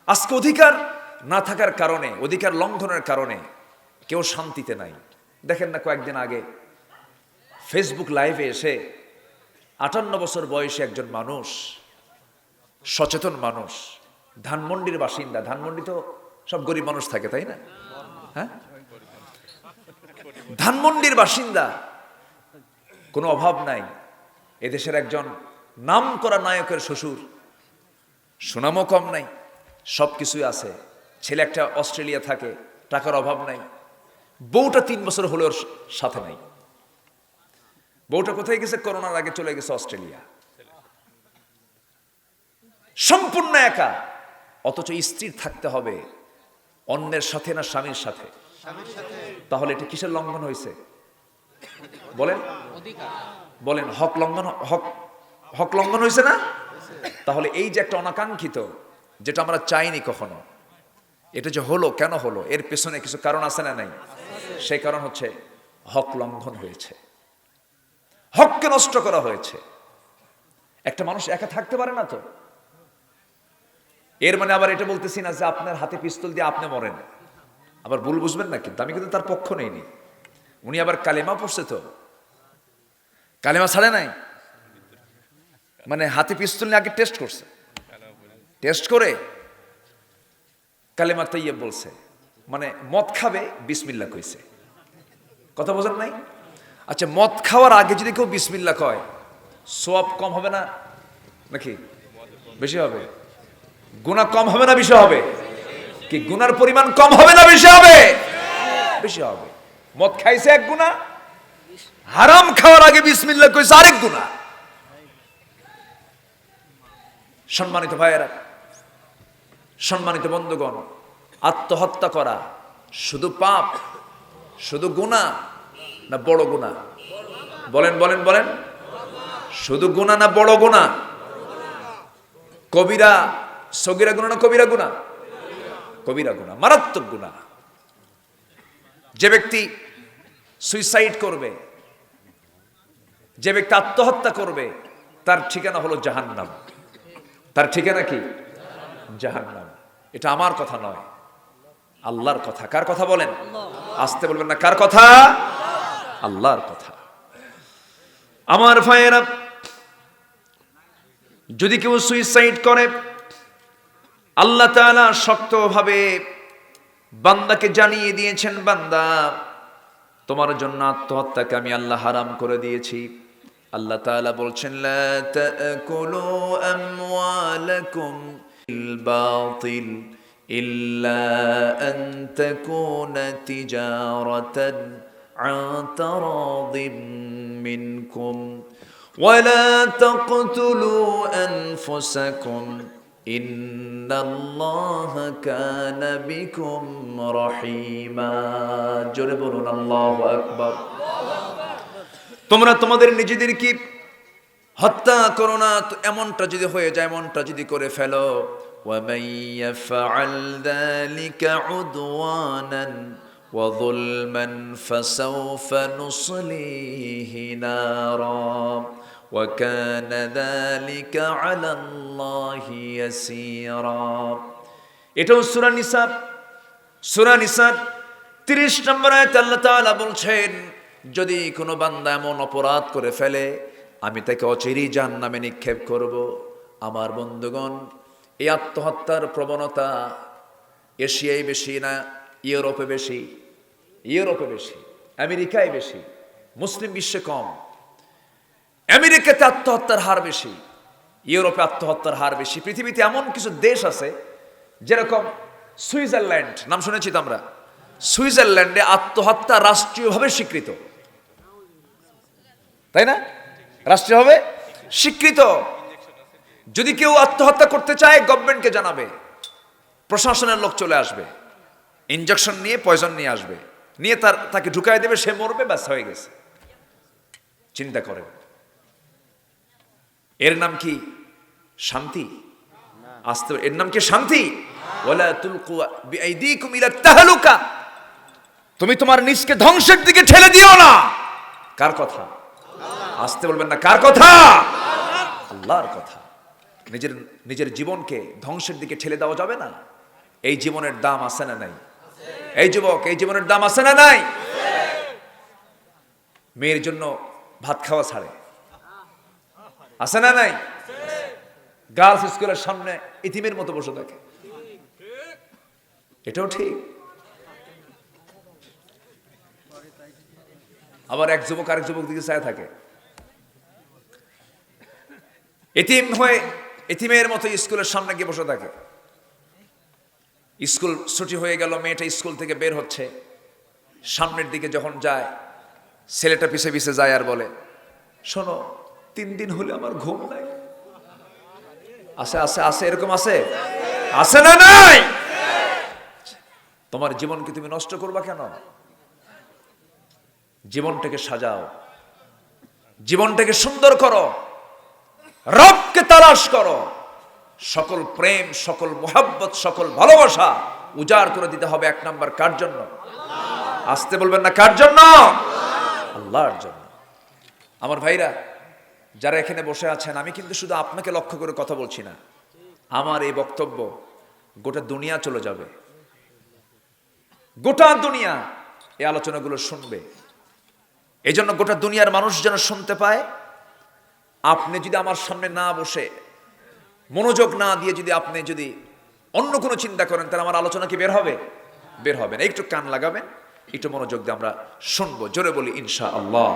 আজকে অধিকার না থাকার কারণে, অধিকার লঙ্ঘনের কারণে কেউ শান্তিতে নাই। দেখেন না, কয়েকদিন আগে ফেসবুক লাইভে এসে 58 বছর বয়সী একজন মানুষ, সচেতন মানুষ, ধানমন্ডির বাসিন্দা। ধানমন্ডি তো সব গরিব মানুষ থাকে, তাই না? হ্যাঁ, ধানমন্ডির বাসিন্দা, কোনো অভাব নাই। এদেশের একজন নামকরা নায়কের শ্বশুর, সুনামও কম নাই, সব কিছুই আছে। ছেলে একটা অস্ট্রেলিয়া থাকে, টাকার অভাব নাই। বউটা 3 বছর হলে ওর সাথে নাই। বউটা কোথায় গেছে? করোনার আগে চলে গেছে অস্ট্রেলিয়া, সম্পূর্ণ একা। অথচ স্ত্রীর থাকতে হবে অন্যের সাথে না স্বামীর সাথে? তাহলে এটা কিসের লঙ্ঘন হয়েছে বলেন? বলেন, হক লঙ্ঘন হয়েছে না? তাহলে এই যে একটা অনাকাঙ্ক্ষিত, যেটা আমরা চাইনি কখনো, এটা যে হলো, কেন হলো? এর পেছনে কিছু কারণ আছে না নাই? সেই কারণ হচ্ছে হক লঙ্ঘন হয়েছে, হককে নষ্ট করা হয়েছে। একটা মানুষ একা থাকতে পারে না তো। এর মানে আবার এটা বলতেছি না যে আপনার হাতে পিস্তল দিয়ে আপনি মরেন, আবার ভুল বুঝবেন না। কিন্তু আমি কিন্তু তার পক্ষ নেইনি। উনি আবার কালেমা পড়ছে, তো কালেমা ছাড়ে নাই, মানে হাতে পিস্তল নিয়ে আগে টেস্ট করছে, টেস্ট করে কালেমা তাইয়্যিব বলছে, মানে মদ খাবে বিসমিল্লাহ কইছে। কথা বোঝেন নাই? আচ্ছা, মদ খাওয়ার আগে যদি কেউ বিসমিল্লাহ কয়, সওয়াব কম হবে না নাকি বেশি হবে? গুনাহ কম হবে না বেশি হবে? কি গুনার পরিমাণ কম হবে না বেশি হবে? বেশি হবে। মদ খাইছে এক গুনাহ, হারাম খাওয়ার আগে বিসমিল্লাহ কইছে আরেক গুনাহ। সম্মানিত ভাইয়েরা, সম্মানিত বন্ধুগণ, আত্মহত্যা করা শুধু পাপ, শুধু গুনাহ না বড় গুনাহ? বলেন বলেন বলেন, শুধু গুনাহ না বড় গুনাহ? কবিরা, সগীরা গুনাহ না কবিরা গুনাহ? কবিরা গুনাহ, মারাত্মক গুনাহ। যে ব্যক্তি সুইসাইড করবে, যে ব্যক্তি আত্মহত্যা করবে, তার ঠিকানা হলো জাহান্নাম। তার ঠিকানা কি? জাহান্নাম। এটা আমার কথা নয়, আল্লাহর কথা। কার কথা বলেন? আসতে বলবেন না। কার কথা? আল্লাহর কথা। আমার ভাইয়েরা, যদি কেউ সুইসাইড করে, আল্লাহ তাআলা শক্তভাবে বান্দাকে জানিয়ে দিয়েছেন, বান্দা, তোমার জন্য আত্মহত্যাকে আমি আল্লাহ হারাম করে দিয়েছি। আল্লাহ তাআলা বলছেন, লা তাকুলু আমওয়ালাকুম বিল বাতিল ইল্লা আন তাকুনা তিজারাতান আন তারাদিম মিনকুম ওয়া লা তাকতুলু আনফুসাকুম ইন্নাল্লাহা কানা বিকুম রহিমা। জোরে বলুন আল্লাহু আকবার। তোমরা তোমাদের নিজেদেরকে হত্যা করো না। তো এমনটা যদি হয়ে যায়, এমনটা যদি করে ফেলো, وَمَن يَفْعَلْ ذَلِكَ عُدْوَانًا وَظُلْمًا فَسَوْفَ نُصْلِيهِ نَارًا وَكَانَ ذَلِكَ عَلَى اللَّهِ يَسِيرًا। এটাও সূরা নিসা 30 নম্বর আয়াতে আল্লাহ তাআলা বলছেন, যদি কোনো বান্দা এমন অপরাধ করে ফেলে, আমি তাকে অচিরেই জাহান্নামে নিক্ষেপ করব। আমার বন্ধুগণ, এই আত্মহত্যার প্রবণতা এশিয়ায় বেশি না ইউরোপে বেশি? ইউরোপে বেশি, আমেরিকায় বেশি, মুসলিম বিশ্বে কম। আমেরিকাতে আত্মহত্যার হার বেশি, ইউরোপে আত্মহত্যার হার বেশি। পৃথিবীতে এমন কিছু দেশ আছে, যেরকম সুইজারল্যান্ড, নাম শুনেছি তো আমরা। সুইজারল্যান্ডে আত্মহত্যা রাষ্ট্রীয়ভাবে স্বীকৃত, তাই না? রাষ্ট্রীয়ভাবে স্বীকৃত। যদি কেউ আত্মহত্যা করতে চায়, গভর্নমেন্টকে জানাবে, প্রশাসনের লোক চলে আসবে, ইনজেকশন নিয়ে, পয়জন নিয়ে আসবে, নিয়ে তাকে ঢুকায় দেবে, সে মরবে, ব্যাস হয়ে গেছে। চিন্তা করেন, এর নাম কি শান্তি? আসতে, এর নাম কি শান্তি? ওয়ালা তুলকু বিআইদিকুম ইলা তাহলুকা। তুমি তোমার নিজকে ধ্বংসের দিকে ঠেলে দিও না। কার কথা? আসতে বলবেন না। কার কথা? আল্লাহর কথা। নিজের জীবনকে ধ্বংসের দিকে ঠেলে দেওয়া যাবে না। এই জীবনের দাম আছে না নাই? এই যুবক, এই জীবনের দাম আছে না নাই? মেয়ের জন্য ভাত খাওয়া ছাড়ে, আছে না নাই? গার্লস স্কুলের সামনে ইতিমের মতো বসে থাকে, এটাও ঠিক। আবার এক যুবক আরেক যুবক দিকে চায় থাকে, এতিম হয়ে এতিমের মতো স্কুলের সামনে গিয়ে বসে থাকে। স্কুল ছুটি হয়ে গেল, মেয়েটা স্কুল থেকে বের হচ্ছে, সামনের দিকে যখন যায়, ছেলেটা পিছে পিছে যায় আর বলে, শোনো, 3 দিন হলে আমার ঘুম নাই। আছে আছে আছে, এরকম আছে, আছে না নাই? তোমার জীবনকে তুমি নষ্ট করবা কেন? জীবনটাকে সাজাও, জীবনটাকে সুন্দর করো, রবকে তালাশ করো। সকল প্রেম, সকল মোহাব্বত, সকল ভালোবাসা উজাড় করে দিতে হবে 1 নাম্বার কার জন্য? আসতে বলবেন না, কার জন্য? আল্লাহর জন্য। আমার ভাইরা যারা এখানে বসে আছেন, আমি কিন্তু শুধু আপনাকে লক্ষ্য করে কথা বলছি না। আমার এই বক্তব্য গোটা দুনিয়া চলে যাবে, গোটা দুনিয়া এই আলোচনাগুলো শুনবে। এই জন্য গোটা দুনিয়ার মানুষ যেন শুনতে পায়। আপনি যদি আমার সামনে না বসে, মনোযোগ না দিয়ে যদি অন্য কোনো চিন্তা করেন, তাহলে আমার আলোচনা কি বের হবে? বের হবে না। একটু কান লাগাবেন, একটু মনোযোগ দিয়ে আমরা শুনবো। জোরে বলি ইনশাআল্লাহ।